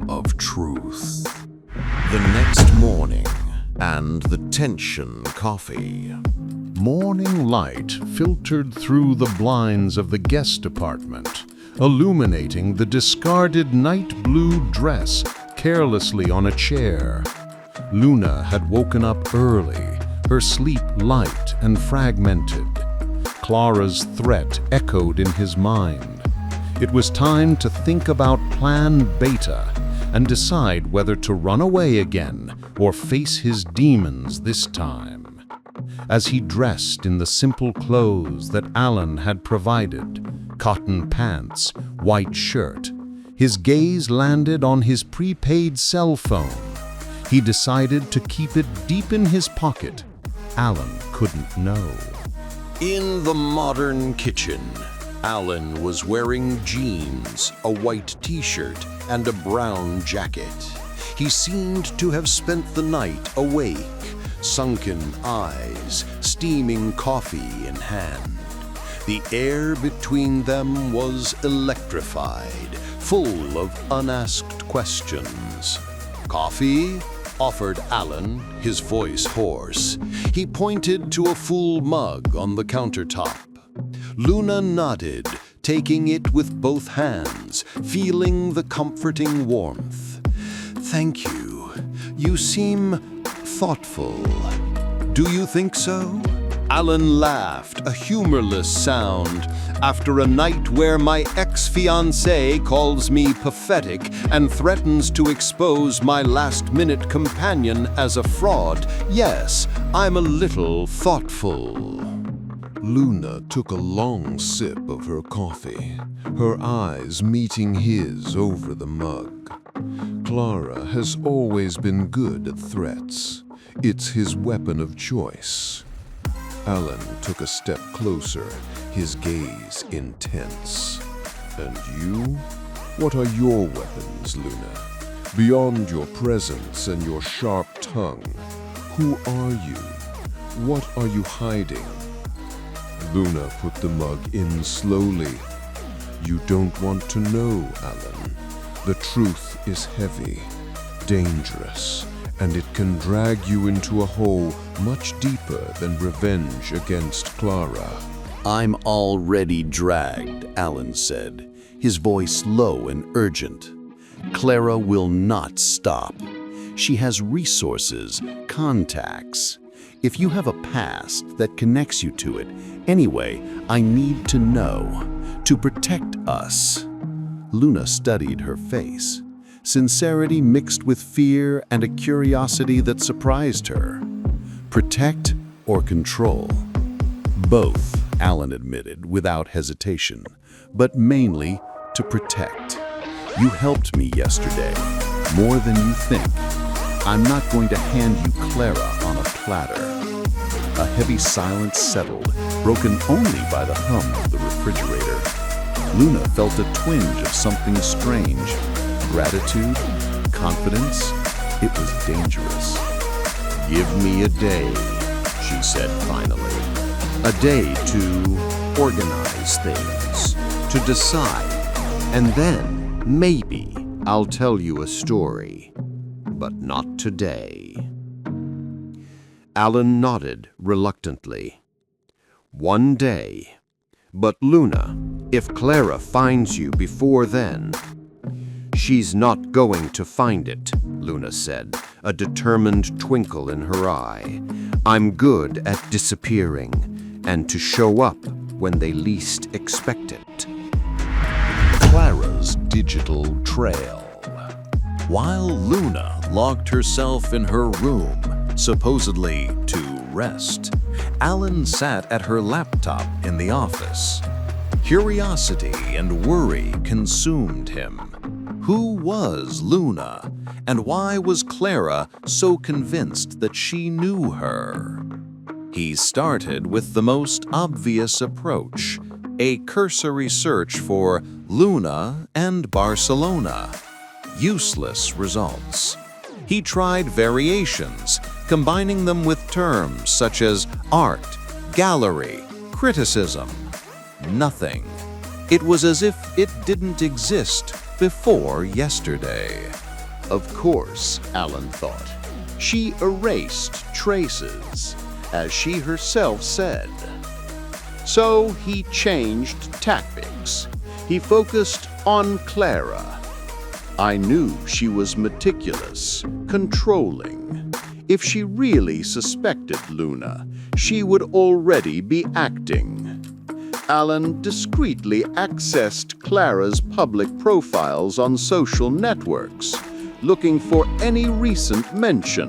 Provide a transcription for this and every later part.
of truth. The next morning, and the tension coffee. Morning light filtered through the blinds of the guest apartment, illuminating the discarded night blue dress carelessly on a chair. Luna had woken up early, her sleep light and fragmented. Clara's threat echoed in his mind. It was time to think about Plan Beta and decide whether to run away again or face his demons this time. As he dressed in the simple clothes that Alan had provided, cotton pants, white shirt, his gaze landed on his prepaid cell phone. He decided to keep it deep in his pocket. Alan couldn't know. In the modern kitchen, Alan was wearing jeans, a white t-shirt, and a brown jacket. He seemed to have spent the night awake, sunken eyes, steaming coffee in hand. The air between them was electrified, full of unasked questions. Coffee? Offered Alan, his voice hoarse. He pointed to a full mug on the countertop. Luna nodded, taking it with both hands, feeling the comforting warmth. Thank you. You seem thoughtful. Do you think so? Alan laughed, a humorless sound. After a night where my ex-fiancé calls me pathetic and threatens to expose my last-minute companion as a fraud, yes, I'm a little thoughtful. Luna took a long sip of her coffee, her eyes meeting his over the mug. Clara has always been good at threats. It's his weapon of choice. Alan took a step closer, his gaze intense. And you? What are your weapons, Luna? Beyond your presence and your sharp tongue, who are you? What are you hiding? Luna put the mug in slowly. You don't want to know, Alan. The truth is heavy, dangerous, and it can drag you into a hole much deeper than revenge against Clara. I'm already dragged, Alan said, his voice low and urgent. Clara will not stop. She has resources, contacts. If you have a past that connects you to it, anyway, I need to know, to protect us. Luna studied her face, sincerity mixed with fear and a curiosity that surprised her. Protect or control? Both, Alan admitted without hesitation, but mainly to protect. You helped me yesterday, more than you think. I'm not going to hand you Clara on a platter. A heavy silence settled, broken only by the hum of the refrigerator. Luna felt a twinge of something strange. Gratitude, confidence, it was dangerous. Give me a day, she said finally. A day to organize things, to decide, and then, maybe, I'll tell you a story. But not today. Alan nodded reluctantly. One day. But Luna, if Clara finds you before then... She's not going to find it, Luna said, a determined twinkle in her eye. I'm good at disappearing, and to show up when they least expect it. Clara's digital trail. While Luna locked herself in her room, supposedly to rest, Alan sat at her laptop in the office. Curiosity and worry consumed him. Who was Luna, and why was Clara so convinced that she knew her? He started with the most obvious approach, a cursory search for Luna and Barcelona. Useless results. He tried variations, combining them with terms such as art, gallery, criticism. Nothing. It was as if it didn't exist before yesterday. Of course, Alan thought. She erased traces, as she herself said. So he changed tactics. He focused on Clara. I knew she was meticulous, controlling. If she really suspected Luna, she would already be acting. Alan discreetly accessed Clara's public profiles on social networks, looking for any recent mention,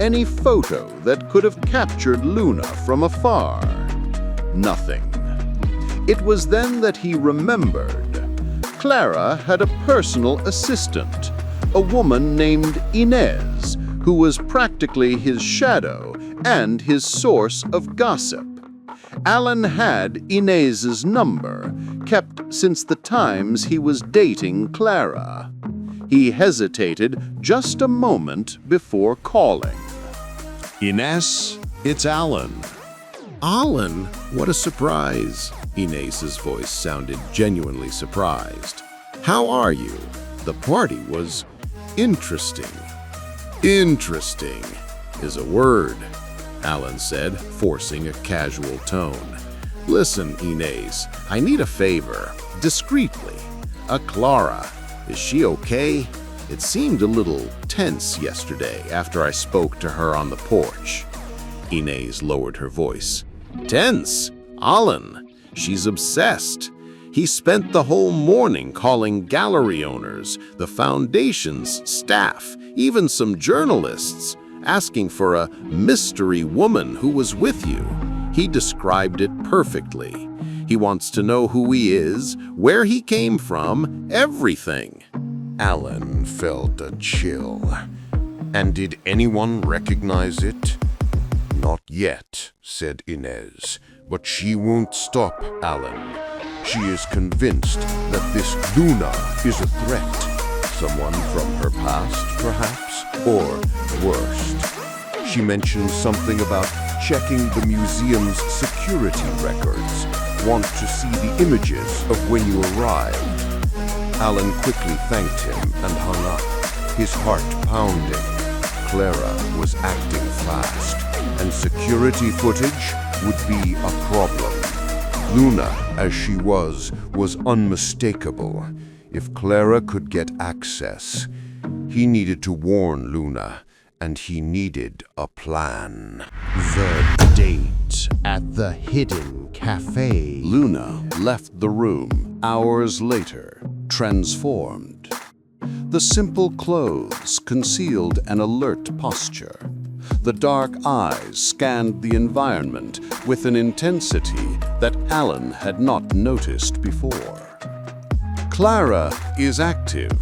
any photo that could have captured Luna from afar. Nothing. It was then that he remembered. Clara had a personal assistant, a woman named Inez, who was practically his shadow and his source of gossip. Alan had Inez's number, kept since the times he was dating Clara. He hesitated just a moment before calling. Inez, it's Alan. Alan, what a surprise. Inez's voice sounded genuinely surprised. How are you? The party was interesting. Interesting is a word, Alan said, forcing a casual tone. Listen, Inez, I need a favor, discreetly. Clara, is she okay? It seemed a little tense yesterday after I spoke to her on the porch. Inez lowered her voice. Tense? Alan, she's obsessed. He spent the whole morning calling gallery owners, the foundation's staff, even some journalists, asking for a mystery woman who was with you. He described it perfectly. He wants to know who he is, where he came from, everything. Alan felt a chill. And did anyone recognize it? Not yet, said Inez, but she won't stop, Alan. She is convinced that this Luna is a threat. Someone from her past, perhaps? Or worst. She mentioned something about checking the museum's security records. Want to see the images of when you arrived. Alan quickly thanked him and hung up, his heart pounding. Clara was acting fast, and security footage would be a problem. Luna, as she was unmistakable. If Clara could get access, he needed to warn Luna, and he needed a plan. The date at the hidden café. Luna left the room hours later, transformed. The simple clothes concealed an alert posture. The dark eyes scanned the environment with an intensity that Alan had not noticed before. Clara is active,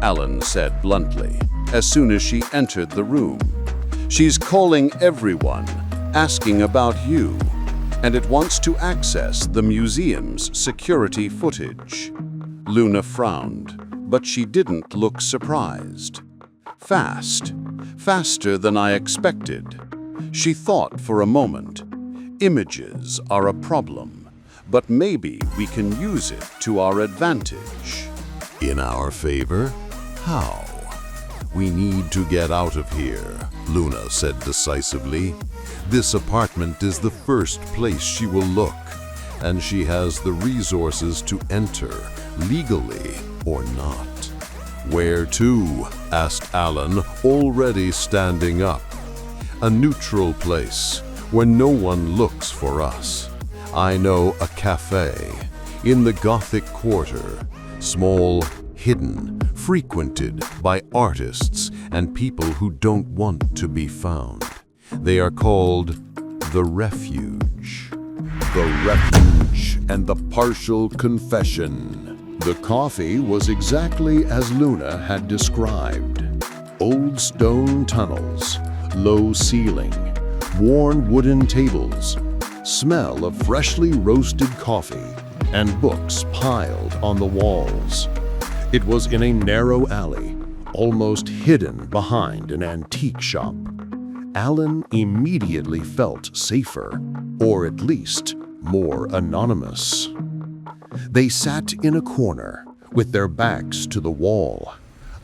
Alan said bluntly, as soon as she entered the room. She's calling everyone, asking about you, and it wants to access the museum's security footage. Luna frowned, but she didn't look surprised. Faster than I expected. She thought for a moment. Images are a problem, but maybe we can use it to our advantage. In our favor? How? We need to get out of here, Luna said decisively. This apartment is the first place she will look, and she has the resources to enter, legally or not. Where to? Asked Alan, already standing up. A neutral place, where no one looks for us. I know a café, in the Gothic Quarter, small, hidden, frequented by artists and people who don't want to be found. They are called the Refuge. The Refuge and the Partial Confession. The coffee was exactly as Luna had described. Old stone tunnels, low ceiling, worn wooden tables, smell of freshly roasted coffee, and books piled on the walls. It was in a narrow alley, almost hidden behind an antique shop. Alan immediately felt safer, or at least more anonymous. They sat in a corner, with their backs to the wall.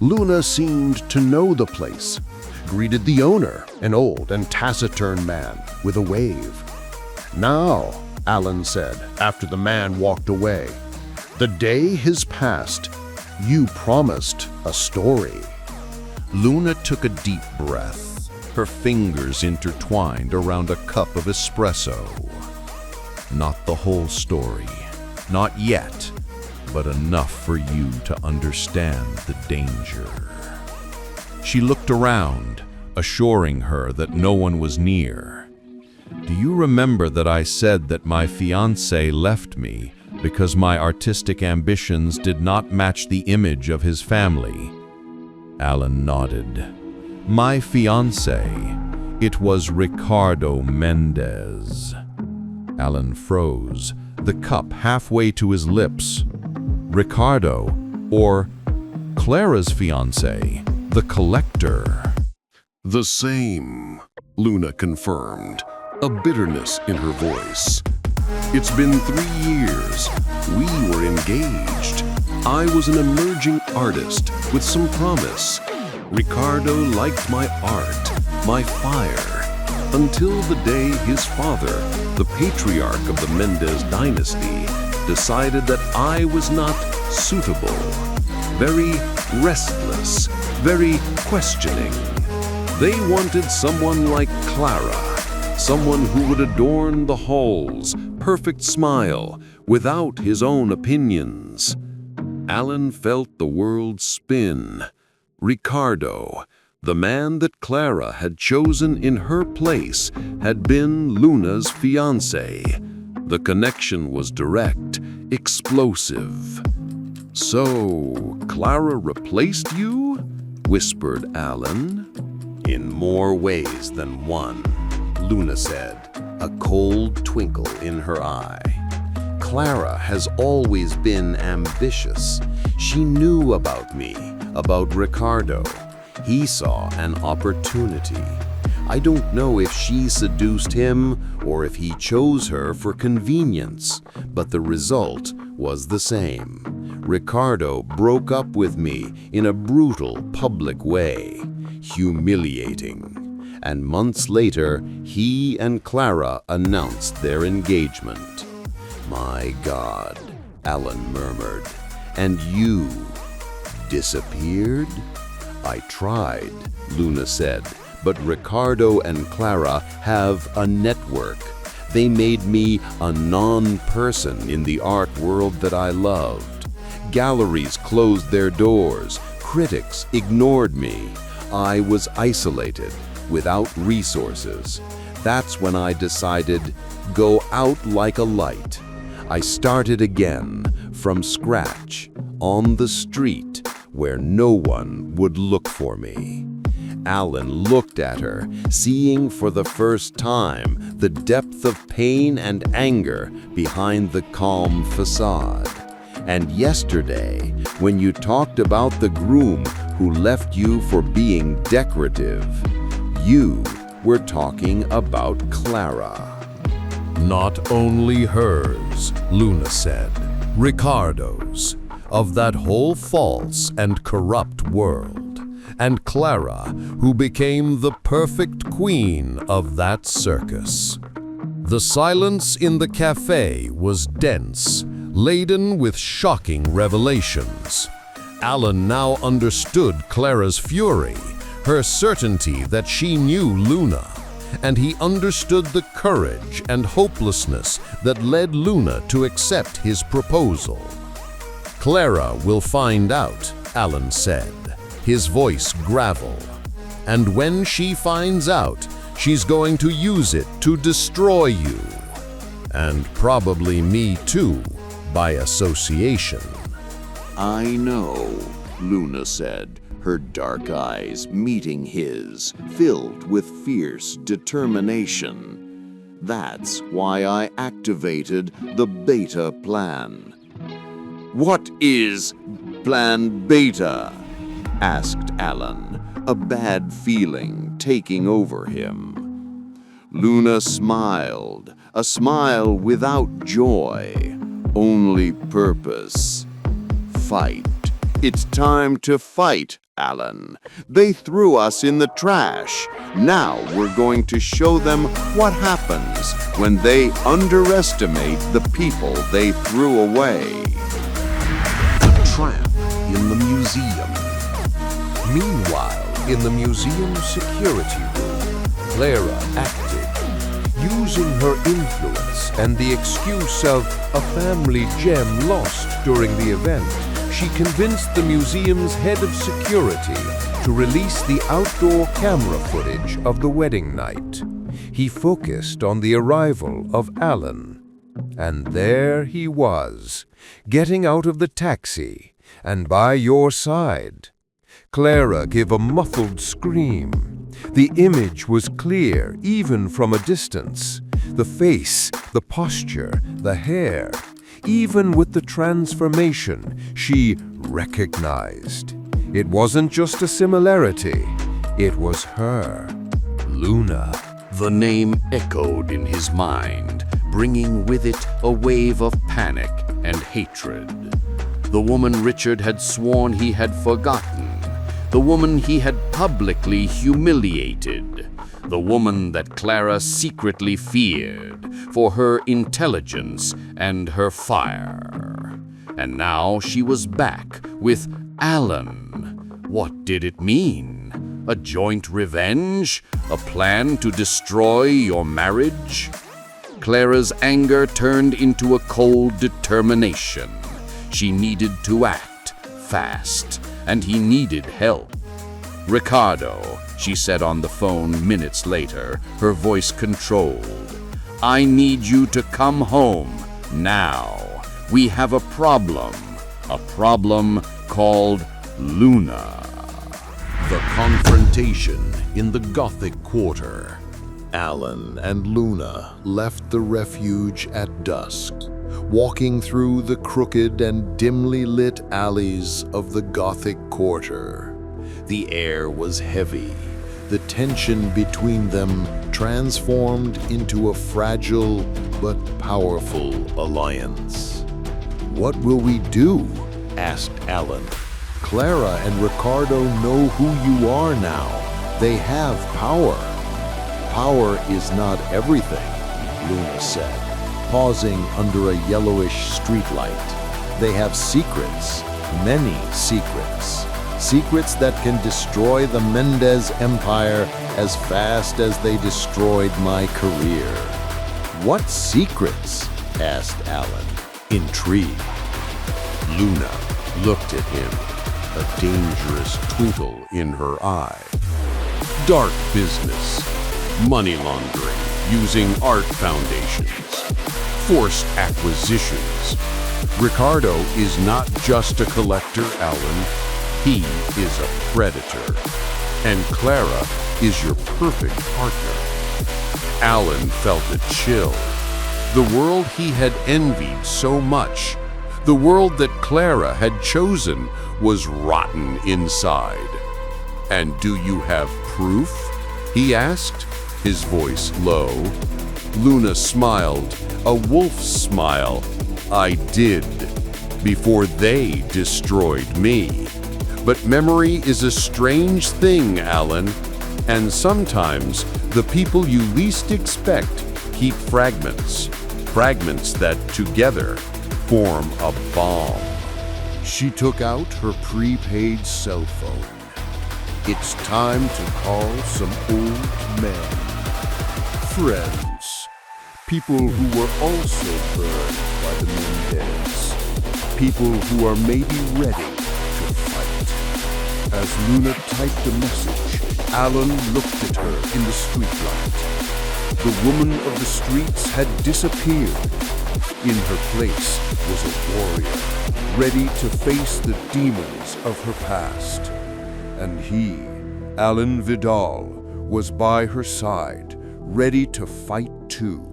Luna seemed to know the place, greeted the owner, an old and taciturn man, with a wave. "Now," Alan said, after the man walked away, "the day has passed. You promised a story." Luna took a deep breath, her fingers intertwined around a cup of espresso. "Not the whole story, not yet, but enough for you to understand the danger." She looked around, assuring her that no one was near. "Do you remember that I said that my fiancé left me because my artistic ambitions did not match the image of his family?" Alan nodded. "My fiancé, it was Ricardo Mendes." Alan froze, the cup halfway to his lips. Ricardo, or Clara's fiancé, the collector. "The same," Luna confirmed, a bitterness in her voice. "It's been 3 years. We were engaged. I was an emerging artist with some promise. Ricardo liked my art, my fire, until the day his father, the patriarch of the Mendes dynasty, decided that I was not suitable. Very restless, very questioning. They wanted someone like Clara, someone who would adorn the halls, perfect smile, without his own opinions." Alan felt the world spin. Ricardo, the man that Clara had chosen in her place, had been Luna's fiancé. The connection was direct, explosive. "So, Clara replaced you?" whispered Alan. "In more ways than one," Luna said, a cold twinkle in her eye. "Clara has always been ambitious. She knew about me, about Ricardo. He saw an opportunity. I don't know if she seduced him or if he chose her for convenience, but the result was the same. Ricardo broke up with me in a brutal public way, humiliating. And months later, he and Clara announced their engagement." "My God," Alan murmured. "And you disappeared?" "I tried," Luna said, "but Ricardo and Clara have a network. They made me a non-person in the art world that I loved. Galleries closed their doors. Critics ignored me. I was isolated, without resources. That's when I decided, go out like a light. I started again, from scratch, on the street, where no one would look for me." Alan looked at her, seeing for the first time the depth of pain and anger behind the calm facade. "And yesterday, when you talked about the groom who left you for being decorative, you were talking about Clara." "Not only hers," Luna said, "Ricardo's, of that whole false and corrupt world, and Clara, who became the perfect queen of that circus." The silence in the café was dense, laden with shocking revelations. Alan now understood Clara's fury, her certainty that she knew Luna, and he understood the courage and hopelessness that led Luna to accept his proposal. "Clara will find out," Alan said, his voice gravel. "And when she finds out, she's going to use it to destroy you. And probably me too, by association." "I know," Luna said, her dark eyes meeting his, filled with fierce determination. "That's why I activated the Beta plan." "What is Plan Beta?" asked Alan, a bad feeling taking over him. Luna smiled, a smile without joy, only purpose. "Fight. It's time to fight, Alan. "They threw us in the trash. Now we're going to show them what happens when they underestimate the people they threw away." The tramp in the museum. Meanwhile, in the museum's security room, Clara acted, using her influence and the excuse of a family gem lost during the event. She convinced the museum's head of security to release the outdoor camera footage of the wedding night. He focused on the arrival of Alan. And there he was, getting out of the taxi and by your side. Clara gave a muffled scream. The image was clear even from a distance. The face, the posture, the hair. Even with the transformation, she recognized. It wasn't just a similarity, it was her, Luna. The name echoed in his mind, bringing with it a wave of panic and hatred. The woman Richard had sworn he had forgotten. The woman he had publicly humiliated. The woman that Clara secretly feared for her intelligence and her fire. And now she was back with Alan. What did it mean? A joint revenge? A plan to destroy your marriage? Clara's anger turned into a cold determination. She needed to act fast, and he needed help. "Ricardo," she said on the phone minutes later, her voice controlled. "I need you to come home now. We have a problem called Luna." The confrontation in the Gothic Quarter. Alan and Luna left the refuge at dusk, walking through the crooked and dimly lit alleys of the Gothic Quarter. The air was heavy, the tension between them transformed into a fragile but powerful alliance. "What will we do?" asked Alan. "Clara and Ricardo know who you are now. They have power." "Power is not everything," Luna said, pausing under a yellowish streetlight. "They have secrets, many secrets. Secrets that can destroy the Mendes empire as fast as they destroyed my career." "What secrets?" asked Alan, intrigued. Luna looked at him, a dangerous twinkle in her eye. "Dark business, money laundering using art foundations, forced acquisitions. Ricardo is not just a collector, Alan. He is a predator. And Clara is your perfect partner." Alan felt a chill. The world he had envied so much, the world that Clara had chosen, was rotten inside. "And do you have proof?" he asked, his voice low. Luna smiled, a wolf's smile. "I did, before they destroyed me. But memory is a strange thing, Alan, and sometimes the people you least expect keep fragments, fragments that together form a bomb." She took out her prepaid cell phone. "It's time to call some old men. Friends. People who were also burned by the Mendes. People who are maybe ready to fight." As Luna typed a message, Alan looked at her in the streetlight. The woman of the streets had disappeared. In her place was a warrior, ready to face the demons of her past. And he, Alan Vidal, was by her side, ready to fight too.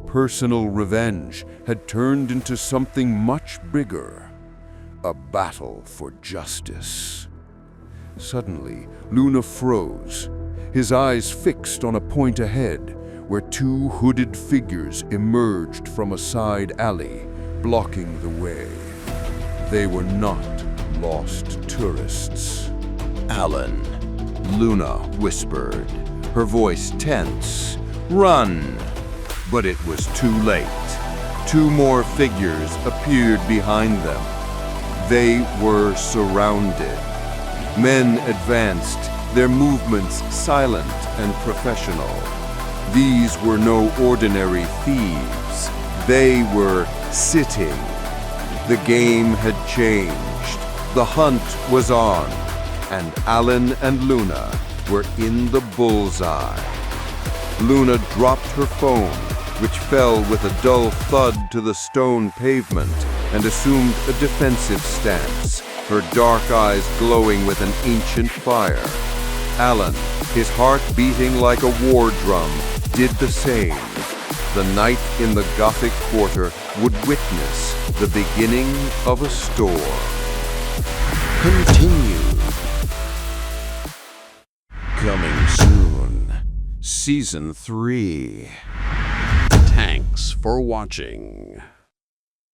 Personal revenge had turned into something much bigger, a battle for justice. Suddenly, Luna froze, his eyes fixed on a point ahead, where two hooded figures emerged from a side alley, blocking the way. They were not lost tourists. Alan, Luna whispered, her voice tense. Run! But it was too late. Two more figures appeared behind them. They were surrounded. Men advanced, their movements silent and professional. These were no ordinary thieves. They were sitting. The game had changed. The hunt was on, and Alan and Luna were in the bullseye. Luna dropped her phone, which fell with a dull thud to the stone pavement, and assumed a defensive stance, her dark eyes glowing with an ancient fire. Alan, his heart beating like a war drum, did the same. The night in the Gothic Quarter would witness the beginning of a storm. Continued. Coming soon. Season 3. Thanks for watching.